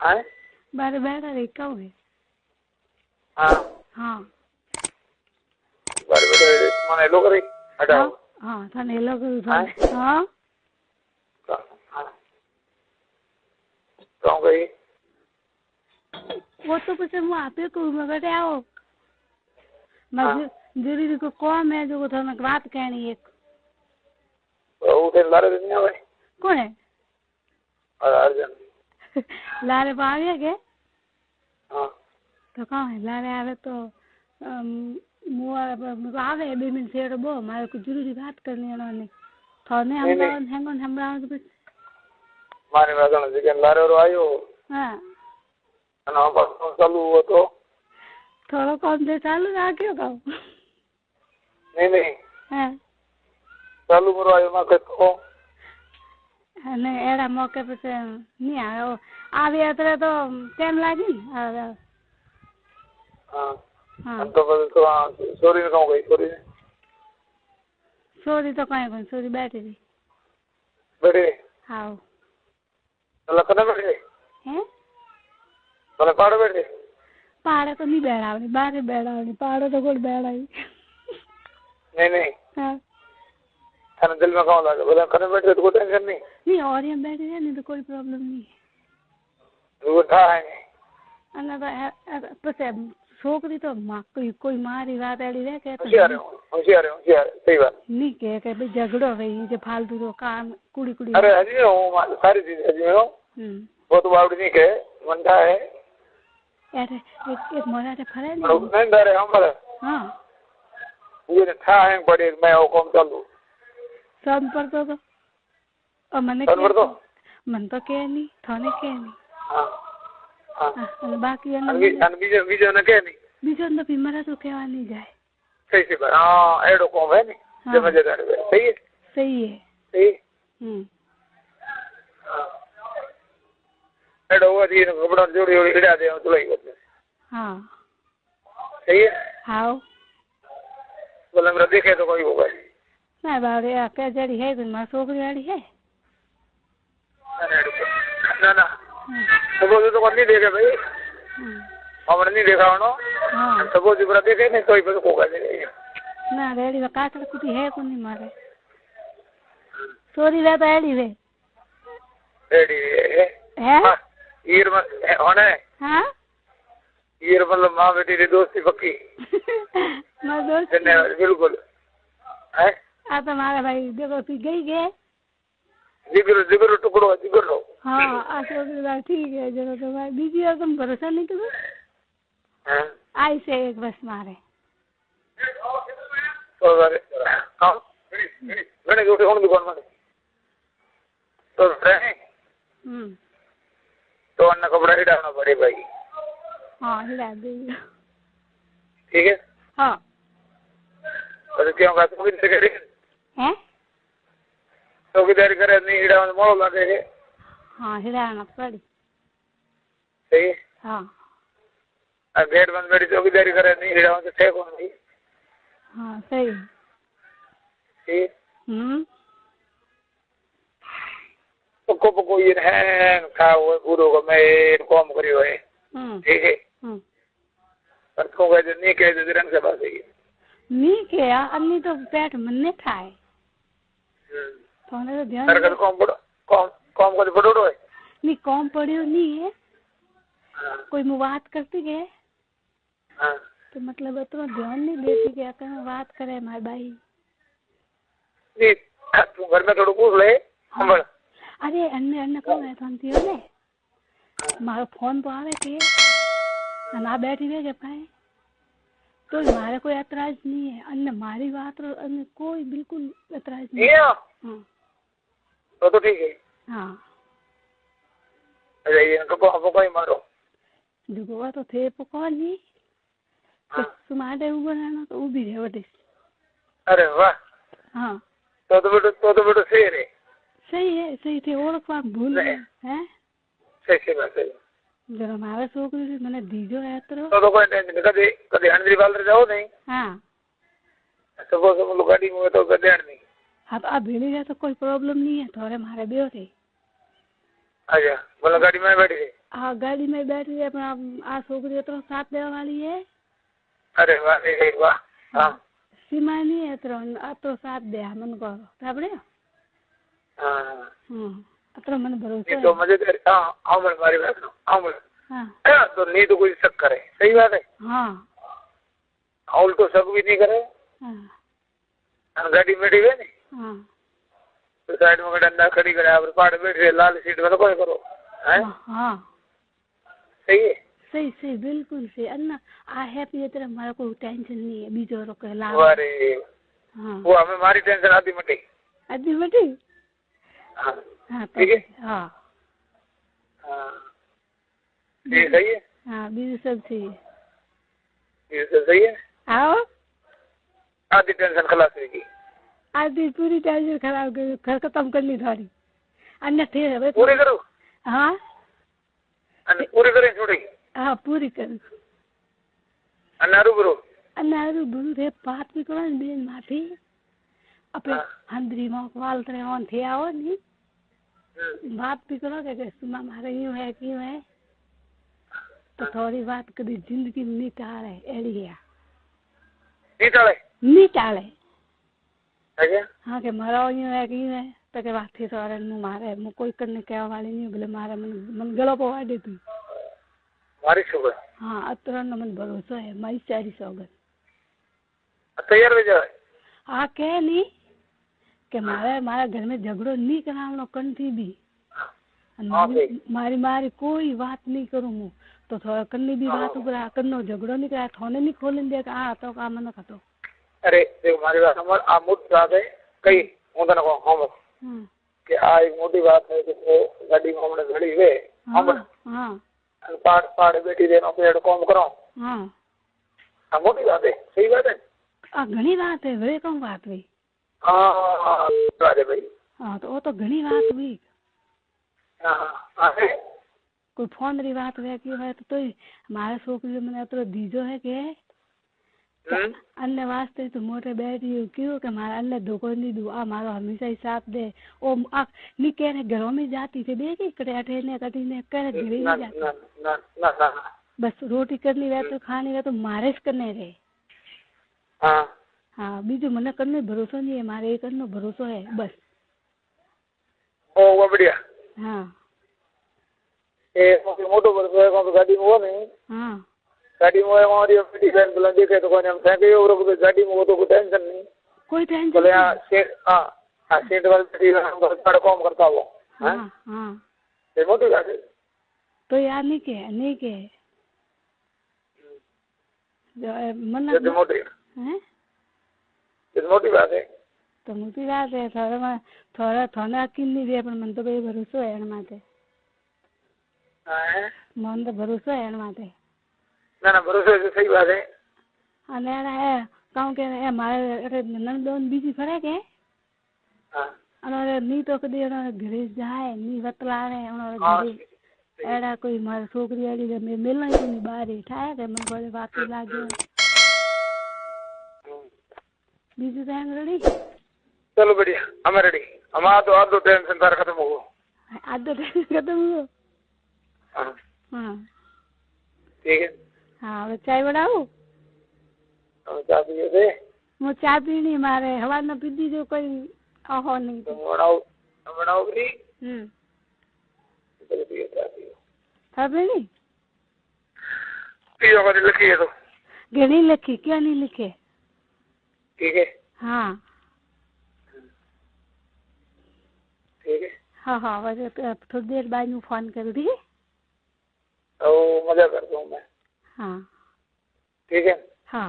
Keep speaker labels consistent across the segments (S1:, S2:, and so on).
S1: हाँ
S2: बारे बैठा रे कब है
S1: हाँ
S2: हाँ
S1: बारे बैठे माने लोग रे हटाओ
S2: हाँ थाने लोग
S1: हाँ
S2: हाँ
S1: हाँ कौन गई
S2: वो तो कुछ मैं आपे को मगर आओ मैं जरूरी को कौन है जो थाने बात कहनी एक
S1: वो तेरे लारे दिन नहीं आवे
S2: कौन है
S1: अर्जुन
S2: लारे पावे के
S1: हाँ
S2: तो कहाँ है लारे आवे तो मुझे आवे 2 मिनट से तो बो मारे को जरूरी बात करनी है उन्होंने थाने हम हैंगन हम तो
S1: माने मैं कहना जिकन लारे रो आयो
S2: हाँ
S1: ना बस चालू हुआ तो
S2: थोड़ा कम से चालू रखियो का
S1: नहीं
S2: हाँ
S1: चालू करो आयो मैं कहता
S2: नहीं एड़ा मौके पे से नहीं आयो आवे अतरे तो टाइम लागी न
S1: हाँ
S2: हाँ
S1: तो बस तो सॉरी ने कहूँ गई
S2: सोरी तो कहीं कौन सोरी बैठी थी
S1: बैठे
S2: हाँ
S1: तो लखनऊ बैठे
S2: हैं
S1: तो पहाड़ बैठे
S2: पहाड़ तो नहीं बैठावनी बाहर बैठावनी पहाड़ों तो कोई बैठा ही
S1: नहीं
S2: हाँ
S1: थाने दिल में कौन लगा बोला कने बैठे तो कोई टेंशन नहीं
S2: और यहाँ बैठे हैं नहीं तो कोई प्रॉब्लम नहीं है
S1: वो था है
S2: अन्ना तो पसे छोकरी तो कोई मारी रात एड़ी रह के
S1: होशियार सही बात
S2: नहीं के भाई झगड़ो भाई जो फालतू तो काम कुड़ी
S1: अरे हजी हूँ सारी चीज हजी हूँ वो तो बावड़ी नहीं के मंडा है
S2: अरे एक मोरा से फरे
S1: नहीं डरे हम बड़े
S2: हाँ
S1: ये था है बड़े मैं वो कौन चालू
S2: सब पर तो और मने
S1: सब पर तो
S2: मन तो के नहीं थाने के नहीं
S1: हाँ
S2: हाँ बाकी
S1: बीजो न के नहीं
S2: बीजो न भी मरा तो केवा नहीं जाए
S1: सही से बात हाँ एडो कौन है नहीं मजेदार है सही है
S2: सही
S1: एडो वो थी कपड़ा जोड़ी जोड़ी इड़ा दे तो लगी करते
S2: हाँ
S1: सही है
S2: हाँ
S1: बोला मेरा देखे तो कोई होगा
S2: ना बारे क्या जड़ी है तो मां सोकरी वाली है
S1: ना तो बोलो तो नहीं देखे भाई हमने नहीं देखा
S2: हाँ
S1: तो वो जिब्रा देखे नहीं कोई पर कोगा देखे
S2: ना रेडी में काटल कुटी है कोनी मारे सोरी वे तो एडी वे
S1: रेडी
S2: है
S1: ईर में होना है
S2: हाँ
S1: ईर मतलब माँ बेटी की दोस्ती पक्की
S2: मैं दोस्त
S1: बिल्कुल है
S2: आ तो मारे भाई देखो तू गई गे
S1: जिगर टुकड़ो जिगर लो
S2: हाँ अच्छा ठीक है जरा तो भाई बीजी और तुम भरोसा नहीं करो आई से एक बस मारे
S1: तो हाँ मैंने उठे कौन दुकान में तो रहे तो अन्ना कपड़ा ही डालना पड़े भाई
S2: हाँ हिला दे
S1: ठीक है
S2: हाँ
S1: तो क्यों का तो कितने करे
S2: हैं
S1: चौकीदारी करे नहीं हिड़ा में मोड़ लगे है
S2: हाँ हिलाना पड़ी
S1: सही है
S2: हाँ
S1: अब गेट बंद मेरी चौकीदारी करे नहीं हिड़ा में थे कौन नहीं
S2: हाँ सही
S1: ठीक पक्को ये है खाओ पूरो को मैं कॉम करियो है ठीक है पर को कहे नहीं कहे रंग से बात है
S2: नहीं किया अन्नी तो पेट मन्ने खाए तो ध्यान
S1: कर कॉम कर पड़ो है
S2: नहीं कॉम पड़ियो नहीं है कोई मैं बात करती है तो मतलब इतना ध्यान नहीं देती कि अगर बात करे हमारे भाई
S1: नहीं तू घर में थोड़ा पूछ ले हम
S2: अरे अन्य अन्य कौन है थानती हो ने मारो फोन तो आवे थे ना बैठी रहे जब पाए तो हमारे कोई ऐतराज नहीं है अन्य हमारी बात और अन्य कोई बिल्कुल ऐतराज नहीं है हाँ
S1: तो ठीक है
S2: हाँ
S1: अरे ये हमको कोई मारो
S2: दुगवा तो थे पकौन नहीं तो सुमारे ऊपर ना तो वो भी है वटे
S1: अरे वाह
S2: हाँ
S1: तो बेटो सही है
S2: सही थे और बात भूल गए हैं
S1: सही बात है
S2: जरा हमारा छोकरी मैंने दीजो है
S1: तो कोई टेंशन कदे कदे हंड्री वाल जाओ नहीं
S2: हाँ
S1: सपोज हम लोग गाड़ी में तो कदे नहीं
S2: हाँ तो अब भेड़ी जाए तो कोई प्रॉब्लम नहीं है थोड़े हमारे बेहो थे
S1: अच्छा बोला गाड़ी में बैठी थी
S2: हाँ गाड़ी में बैठी है अपना आ छोकरी तो साथ देवा वाली है।
S1: अरे वाह रे वाह। हाँ
S2: सीमा नहीं है तो साथ दे मन को आपने।
S1: हाँ
S2: अतर मन भरोसा
S1: तो मजे कर। हाँ आमल मारी बात नो आमल। हाँ तो नहीं तो कोई शक करे। सही बात है।
S2: हाँ
S1: उल्टो शक भी नहीं करे। हाँ गाड़ी में बैठे नहीं।
S2: हाँ
S1: तो साइड में डंडा खड़ी करे आप पाड़ बैठे लाल सीट में तो कोई करो हैं।
S2: हाँ
S1: सही है।
S2: सही सही बिल्कुल सही अन्ना आ हैप्पी तरह हमारा कोई टेंशन नहीं है बीजो रोके लाभ।
S1: अरे
S2: हाँ
S1: वो हमें हमारी टेंशन आधी मटी।
S2: आधी मटी।
S1: हाँ
S2: हाँ
S1: ठीक है।
S2: हाँ
S1: हाँ ये सही है।
S2: हाँ बीजो सब सही है।
S1: ये सब सही है।
S2: आओ
S1: आधी टेंशन खलास होगी।
S2: आधी पूरी टेंशन खराब कर घर खत्म करनी थारी अन्य थे है
S1: पूरी करो।
S2: हाँ
S1: पूरी करें छोड़ी।
S2: हाँ पूरी करूँ
S1: अनारू ब्रो
S2: अनारू बुरु थे बात भी करो बेन माफी अपने हंदरी में वाल तरह ऑन थे आओ नहीं बात भी करो कि सुमा मारे यूं है क्यों है तो थोड़ी बात कभी जिंदगी में नहीं टाले एड़ी है नहीं टाले। हाँ के मारा यूं है क्यों है तो के बात थी सारे मुँह मारे मुँह कोई करने क्या वाली नहीं बोले मारे मन गलो पवा दे तू
S1: मारी शुगर।
S2: हाँ अतर न मन भरोसा है मारी सारी सौगत
S1: तैयार हो जाए।
S2: हाँ कह नहीं के मारा घर में झगड़ो नहीं करावनो कंठी भी मारी मारी कोई बात नहीं करूँ मुँह तो थोड़ा कन्नी भी बात करा कन्नो झगड़ो नहीं करा थोने नहीं खोलन दे आ तो का मन खातो।
S1: अरे देखो मारी बात समझ आ मोटी बात है कई हूँ तने को हम कि आ एक मोटी बात है कि वो गाड़ी में हमने घड़ी वे हम
S2: हाँ
S1: पाड़ पाड़ बैठी देनो पेड़ कॉम करो।
S2: हाँ
S1: आ मोटी बात है। सही बात है।
S2: आ घनी बात है वे कौन बात हुई।
S1: हाँ बात है भाई।
S2: हाँ तो वो तो घनी बात हुई।
S1: हाँ
S2: कोई फोन री बात वे क्यों है तो हमारे छोकरी मैंने तो दीजो है के अन्य वास्ते तो मोटे बैठी क्यों के हमारा अन्य धोखो नहीं दू आ मारो हमेशा ही साथ दे ओ नी कह रहे घरों में जाती थे देखी कटे ने कटी ने कह रहे घरे नहीं जाती बस रोटी करनी रहे तो खानी रहे तो मारे करने रहे। हाँ बीजू मन करने भरोसा नहीं है मारे एक करनो भरोसा है बस।
S1: ओ वो बढ़िया।
S2: हाँ
S1: ए मोटो भरोसा है कौन गाड़ी में वो नहीं।
S2: हाँ
S1: गाड़ी में हमारी बेटी बहन बोला देखे तो कोई हम फेंके और गाड़ी में वो तो कोई टेंशन नहीं
S2: कोई टेंशन
S1: बोले यहाँ सीट हाँ सीट वाली बेटी बड़ा कॉम करता वो।
S2: हाँ हाँ
S1: ये मोटी बात है
S2: तो यार नहीं के मन
S1: मोटी
S2: है
S1: मोटी बात है।
S2: तो मोटी बात है थोड़ा थोड़ा अकील नहीं दे पर मन तो भाई भरोसा है एन माते मन तो भरोसा है एन माते
S1: ना भरोसा है। सही बात है।
S2: अने है कहूँ के हमारे नंदोन बीजी फरक है अने नी तो कदी घरे जाए नी बतलावे घरे एड़ा कोई मारी छोकरी एड़ी में मिलना ही नहीं बाहर ही ठाए के मन को बात लागे बीजू टाइम रेडी।
S1: चलो बढ़िया हमें रेडी हम आधो टेंशन तार खत्म हो
S2: आधो टेंशन खत्म हो। हाँ
S1: ठीक है।
S2: हाँ चाय बनाऊ
S1: चाय पिए थे
S2: मु चाय पीनी मारे हवा न पीती जो कोई आहो नहीं तो
S1: बनाओ भी चलो पिए चाय पियो
S2: खबर नहीं
S1: पियो वाली लिखी है तो
S2: घनी लिखी क्या नहीं लिखे।
S1: ठीक है।
S2: हाँ
S1: ठीक है।
S2: हाँ हाँ वैसे थोड़ी देर बाद में फोन कर दी।
S1: मजा करता हूँ मैं।
S2: हाँ
S1: ठीक है।
S2: हाँ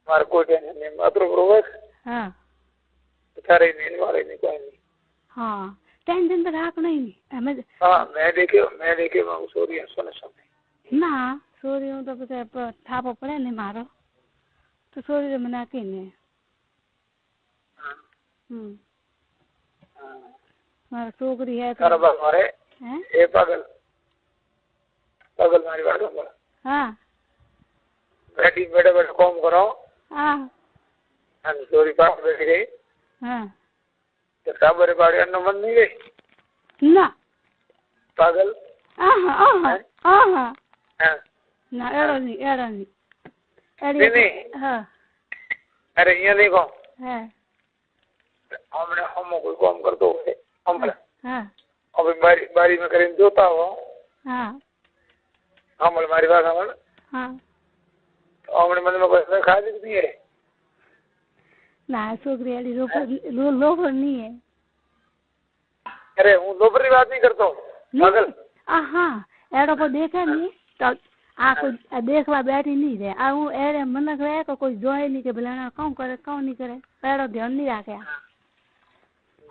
S1: हमारा कोई टेंशन नहीं मात्र बरोबर।
S2: हाँ
S1: सारे नहीं मारे नहीं कोई नहीं।
S2: हाँ टेंशन तो रखना ही नहीं हमें।
S1: हाँ मैं देखे मैं सो रही हूँ सोने समय
S2: ना सो रही हूँ तो पता थापो पड़े नहीं मारो तो सो रही मना के नहीं। मारा छोकरी है तो
S1: हमारे ए पागल मारी बात होगा।
S2: हाँ
S1: बैठी बैठे बैठे कॉम करो।
S2: हाँ
S1: चोरी पास बैठ गई।
S2: हाँ
S1: तो साबरे बाड़ी अन्न मन नहीं गई
S2: ना
S1: पागल।
S2: हाँ
S1: हाँ
S2: ना एड़ो नहीं
S1: नहीं
S2: हाँ
S1: अरे ये देखो
S2: है
S1: हमने हम कोई काम कर दो हम
S2: हाँ
S1: अभी बारी बारी में करें जोता हो
S2: हाँ
S1: हम हमारी बात हम
S2: हाँ
S1: हमने मन में कोई खा दी नहीं है
S2: ना छोकरी वाली लोफर नहीं है
S1: अरे हूँ लोफर की बात नहीं करता हूँ पागल
S2: हाँ एड़ो को देखे नहीं तो आ कोई देखवा बैठी नहीं रहे आ हूँ एड़े मनक रहे तो कोई जोए नहीं के भला कौन करे कौन नहीं करे एड़ो ध्यान नहीं रखे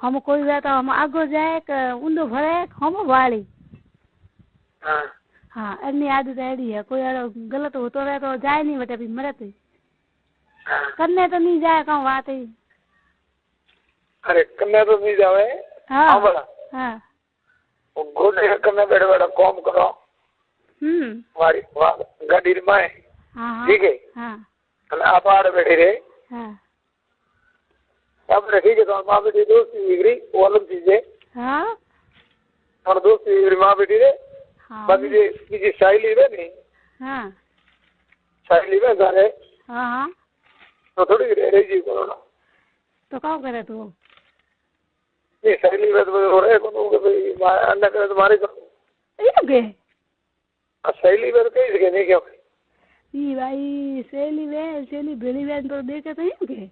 S2: हम कोई वे तो हम आगो जाए ऊंधो भरे हम वाली
S1: हाँ
S2: हाँ एनी आदत एड़ी है कोई एड़ो गलत होतो रहे तो जाए नहीं बेटे भी मरे तो करने तो नहीं जाए कहूँ बात ही
S1: अरे करने तो नहीं जावे
S2: हाँ
S1: बोला
S2: हाँ
S1: घोड़े करने बैठे बैठा काम करो हमारी गाड़ी में
S2: हाँ
S1: ठीक है
S2: हाँ
S1: आप आड़ बैठे रहे
S2: हाँ
S1: अब ठीक है तो माँ बेटी दोस्ती बिगड़ी वो अलग चीज है
S2: हाँ
S1: और दोस्ती बिगड़ी माँ बेटी रे
S2: हाँ
S1: बाकी जी शायली है नहीं
S2: हाँ
S1: शायली में जाने
S2: हाँ हाँ
S1: तो थोड़ी रह जी करो ना
S2: तो क्या करे तू
S1: ये शायली में तो हो रहे को भाई अन्ना करे तुम्हारे को
S2: ये के
S1: शैली में तो कहीं जगह नहीं क्या
S2: ये भाई सहेली बेली बहन तो देखे तो ये के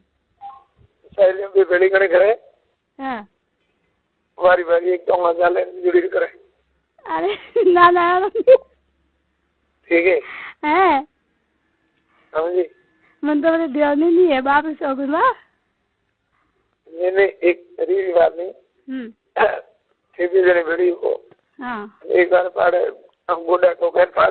S1: शैली में भी बेली करे करे
S2: हाँ
S1: बारी बारी एक तो जाले जुड़ी करे
S2: अरे ना
S1: ठीक है
S2: है
S1: समझी
S2: मन तो मेरे ध्यान ही नहीं है बाप से होगा
S1: मैंने एक रील बात नहीं फिर भी जने बेड़ी को
S2: हाँ
S1: एक बार पाड़े हम गोडा को घर